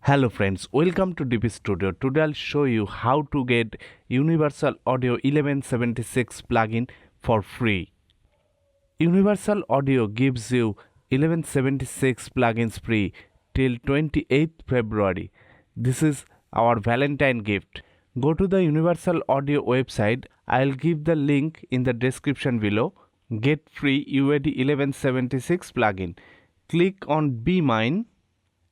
Hello friends, welcome to DP Studio. Today I'll show you how to get Universal Audio 1176 plugin for free. Universal Audio gives you 1176 plugins free till 28th February. This is our Valentine gift. Go to the Universal Audio website. I'll give the link in the description below. Get free UAD 1176 plugin. Click on Be Mine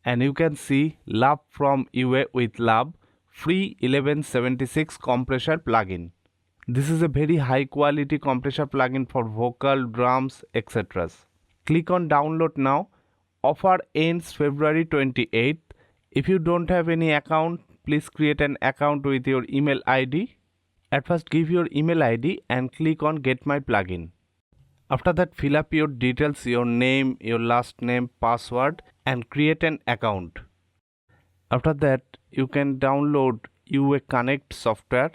and you can see Love from UA with Love free 1176 compressor plugin. This is a very high quality compressor plugin for vocal, drums, etc. Click on download now. Offer ends February 28th. If you don't have any account, please create an account with your email ID. At first give your email ID and click on get my plugin. After that, fill up your details, your name, your last name, password and create an account. After that, you can download UA Connect software.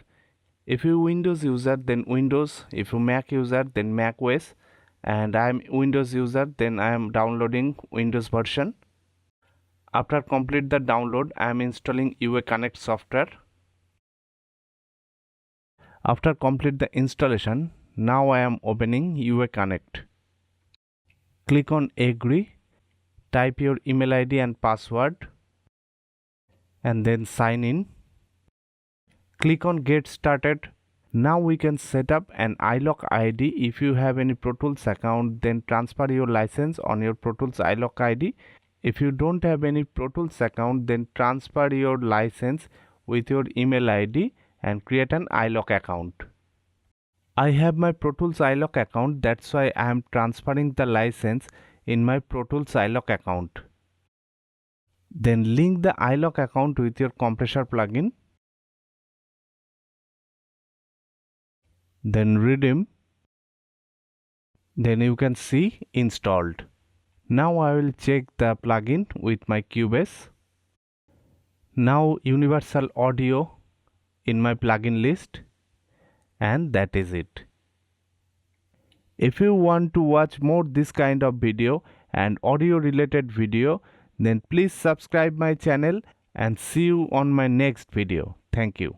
If you Windows user, then Windows. If you Mac user, then Mac OS. And I am Windows user, then I am downloading Windows version. After complete the download, I am installing UA Connect software. After complete the installation, now I am opening UA Connect. Click on agree, type your email ID and password and then sign in. Click on get started. Now we can set up an iLock ID. If you have any Pro Tools account, then transfer your license on your Pro Tools iLock ID. If you don't have any Pro Tools account, then transfer your license with your email ID and create an iLock account. I have my Pro Tools iLock account, that's why I am transferring the license in my Pro Tools iLock account. Then link the iLock account with your compressor plugin. Then redeem. Then you can see installed. Now I will check the plugin with my Cubase. Now Universal Audio in my plugin list. And that is it. If you want to watch more this kind of video and audio related video, then please subscribe my channel and see you on my next video. Thank you.